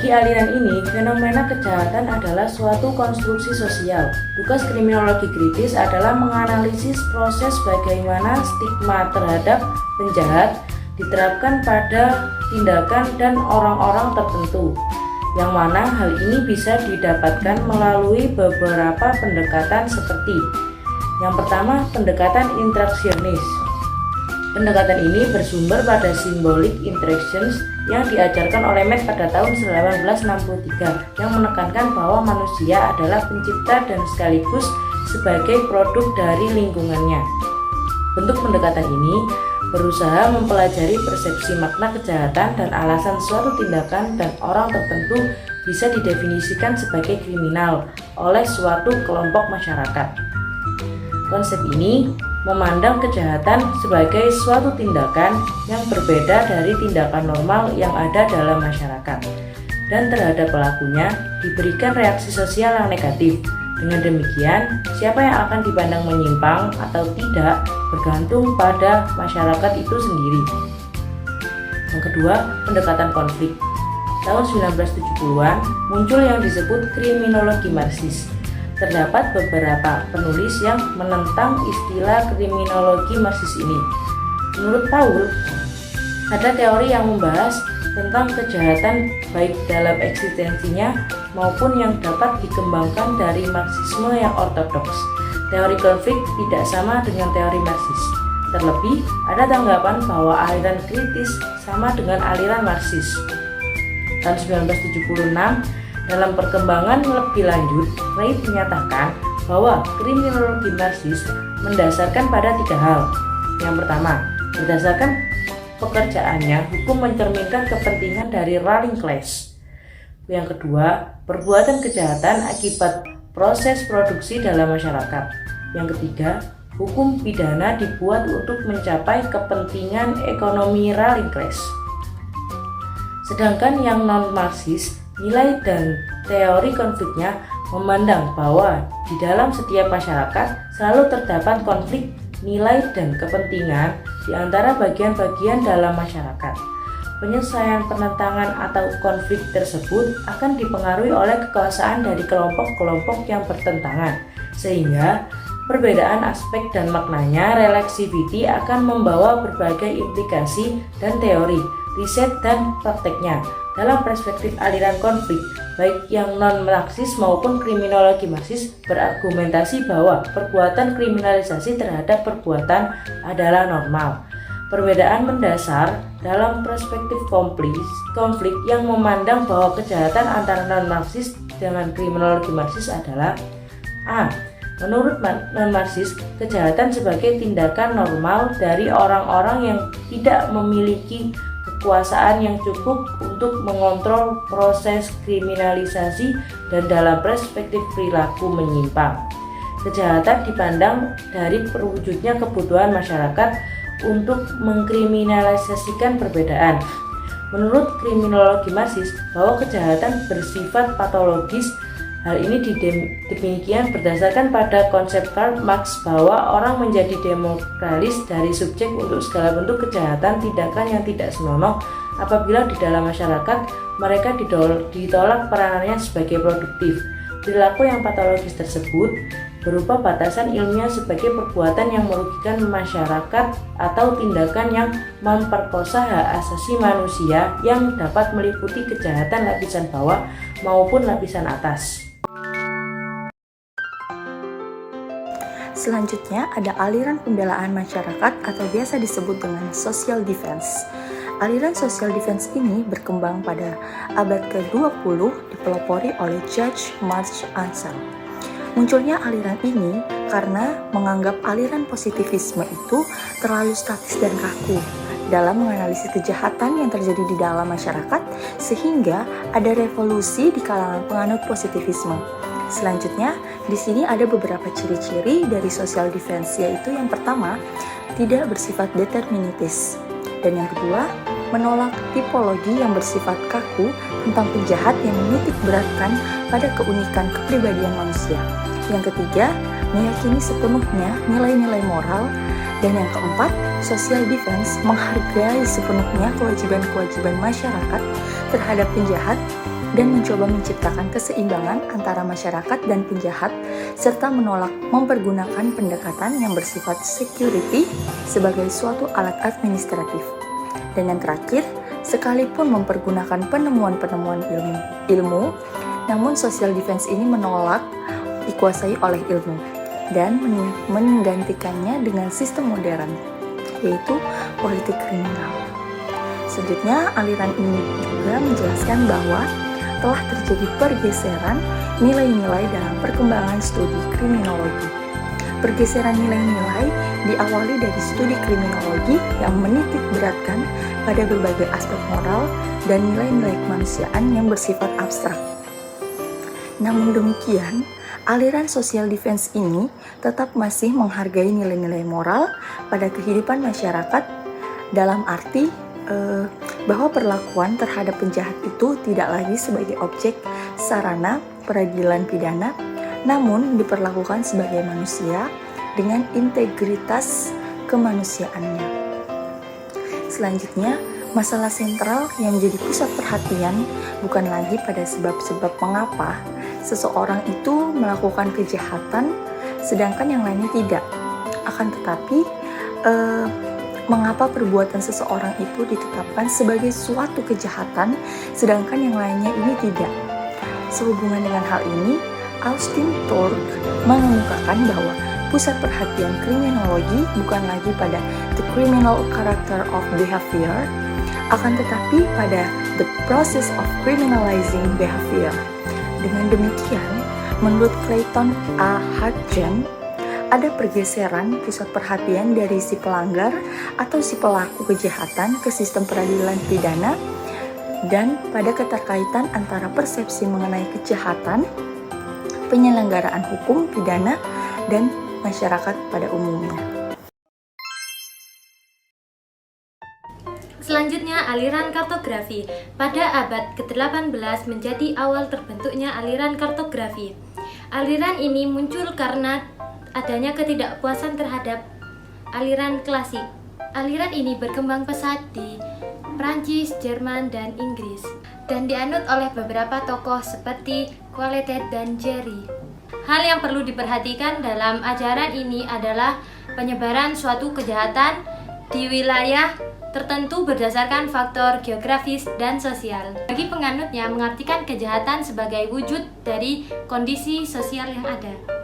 Bagi aliran ini, fenomena kejahatan adalah suatu konstruksi sosial. Tugas kriminologi kritis adalah menganalisis proses bagaimana stigma terhadap penjahat diterapkan pada tindakan dan orang-orang tertentu, yang mana hal ini bisa didapatkan melalui beberapa pendekatan seperti yang pertama, pendekatan interaksionis. Pendekatan ini bersumber pada symbolic interactions yang diajarkan oleh Mack pada tahun 1963 yang menekankan bahwa manusia adalah pencipta dan sekaligus sebagai produk dari lingkungannya. Bentuk pendekatan ini berusaha mempelajari persepsi makna kejahatan dan alasan suatu tindakan dan orang tertentu bisa didefinisikan sebagai kriminal oleh suatu kelompok masyarakat. Konsep ini memandang kejahatan sebagai suatu tindakan yang berbeda dari tindakan normal yang ada dalam masyarakat, dan terhadap pelakunya diberikan reaksi sosial yang negatif. Dengan demikian, siapa yang akan dipandang menyimpang atau tidak bergantung pada masyarakat itu sendiri. Yang kedua, pendekatan konflik. Tahun 1970-an muncul yang disebut kriminologi Marxis. Terdapat beberapa penulis yang menentang istilah kriminologi Marxis ini. Menurut Paul, ada teori yang membahas tentang kejahatan baik dalam eksistensinya maupun yang dapat dikembangkan dari Marxisme yang ortodoks. Teori konflik tidak sama dengan teori Marxis. Terlebih, ada tanggapan bahwa aliran kritis sama dengan aliran Marxis. Tahun 1976, dalam perkembangan lebih lanjut, Reid menyatakan bahwa kriminologi Marxis mendasarkan pada 3 hal. Yang pertama, berdasarkan pekerjaannya, hukum mencerminkan kepentingan dari ruling class. Yang kedua, perbuatan kejahatan akibat proses produksi dalam masyarakat. Yang ketiga, hukum pidana dibuat untuk mencapai kepentingan ekonomi ruling class. Sedangkan yang non-Marxis, nilai dan teori konfliknya memandang bahwa di dalam setiap masyarakat selalu terdapat konflik nilai dan kepentingan di antara bagian-bagian dalam masyarakat. Penyelesaian penentangan atau konflik tersebut akan dipengaruhi oleh kekuasaan dari kelompok-kelompok yang bertentangan, sehingga perbedaan aspek dan maknanya relativity akan membawa berbagai implikasi dan teori, riset dan prakteknya. Dalam perspektif aliran konflik, baik yang non-Marxis maupun kriminologi Marxis berargumentasi bahwa perbuatan kriminalisasi terhadap perbuatan adalah normal. Perbedaan mendasar dalam perspektif konflik yang memandang bahwa kejahatan antara non-Marxis dengan kriminologi Marxis adalah A. Menurut non-Marxis, kejahatan sebagai tindakan normal dari orang-orang yang tidak memiliki kekuasaan yang cukup untuk mengontrol proses kriminalisasi dan dalam perspektif perilaku menyimpang. Kejahatan dipandang dari perwujudnya kebutuhan masyarakat untuk mengkriminalisasikan perbedaan. Menurut kriminologi Marxis, bahwa kejahatan bersifat patologis. Hal ini demikian berdasarkan pada konsep Karl Marx bahwa orang menjadi demoralis dari subjek untuk segala bentuk kejahatan tindakan yang tidak senonoh apabila di dalam masyarakat mereka ditolak peranannya sebagai produktif. Perilaku yang patologis tersebut berupa batasan ilmiah sebagai perbuatan yang merugikan masyarakat atau tindakan yang memperkosa hak asasi manusia yang dapat meliputi kejahatan lapisan bawah maupun lapisan atas. Selanjutnya ada aliran pembelaan masyarakat atau biasa disebut dengan social defense. Aliran social defense ini berkembang pada abad ke-20 dipelopori oleh Judge March Ansel. Munculnya aliran ini karena menganggap aliran positivisme itu terlalu statis dan kaku dalam menganalisis kejahatan yang terjadi di dalam masyarakat, sehingga ada revolusi di kalangan penganut positivisme. Selanjutnya, di sini ada beberapa ciri-ciri dari social defense, yaitu yang pertama, tidak bersifat deterministis, dan yang kedua, menolak tipologi yang bersifat kaku tentang penjahat yang menitik beratkan pada keunikan kepribadian manusia. Yang ketiga, meyakini sepenuhnya nilai-nilai moral. Dan yang keempat, social defense menghargai sepenuhnya kewajiban-kewajiban masyarakat terhadap penjahat dan mencoba menciptakan keseimbangan antara masyarakat dan penjahat, serta menolak mempergunakan pendekatan yang bersifat security sebagai suatu alat administratif. Dan yang terakhir, sekalipun mempergunakan penemuan-penemuan ilmu, namun social defense ini menolak dikuasai oleh ilmu dan menggantikannya dengan sistem modern, yaitu politik kriminal. Selanjutnya, aliran ini juga menjelaskan bahwa telah terjadi pergeseran nilai-nilai dalam perkembangan studi kriminologi. Pergeseran nilai-nilai diawali dari studi kriminologi yang menitik beratkan pada berbagai aspek moral dan nilai-nilai kemanusiaan yang bersifat abstrak. Namun demikian, aliran social defense ini tetap masih menghargai nilai-nilai moral pada kehidupan masyarakat dalam arti bahwa perlakuan terhadap penjahat itu tidak lagi sebagai objek sarana peradilan pidana, namun diperlakukan sebagai manusia dengan integritas kemanusiaannya. Selanjutnya, masalah sentral yang menjadi pusat perhatian bukan lagi pada sebab-sebab mengapa seseorang itu melakukan kejahatan sedangkan yang lainnya tidak. Akan tetapi, mengapa perbuatan seseorang itu ditetapkan sebagai suatu kejahatan sedangkan yang lainnya ini tidak. Sehubungan dengan hal ini, Austin Turk mengemukakan bahwa pusat perhatian kriminologi bukan lagi pada the criminal character of behavior, akan tetapi pada the process of criminalizing behavior. Dengan demikian, menurut Clayton A. Hartgen, ada pergeseran pusat perhatian dari si pelanggar atau si pelaku kejahatan ke sistem peradilan pidana dan pada keterkaitan antara persepsi mengenai kejahatan, penyelenggaraan hukum pidana, dan masyarakat pada umumnya. Selanjutnya, aliran kartografi. Pada abad ke-18 menjadi awal terbentuknya aliran kartografi. Aliran ini muncul karena adanya ketidakpuasan terhadap aliran klasik. Aliran ini berkembang pesat di Prancis, Jerman, dan Inggris dan dianut oleh beberapa tokoh seperti Quillet dan Jerry. Hal yang perlu diperhatikan dalam ajaran ini adalah penyebaran suatu kejahatan di wilayah tertentu berdasarkan faktor geografis dan sosial. Bagi penganutnya, mengartikan kejahatan sebagai wujud dari kondisi sosial yang ada.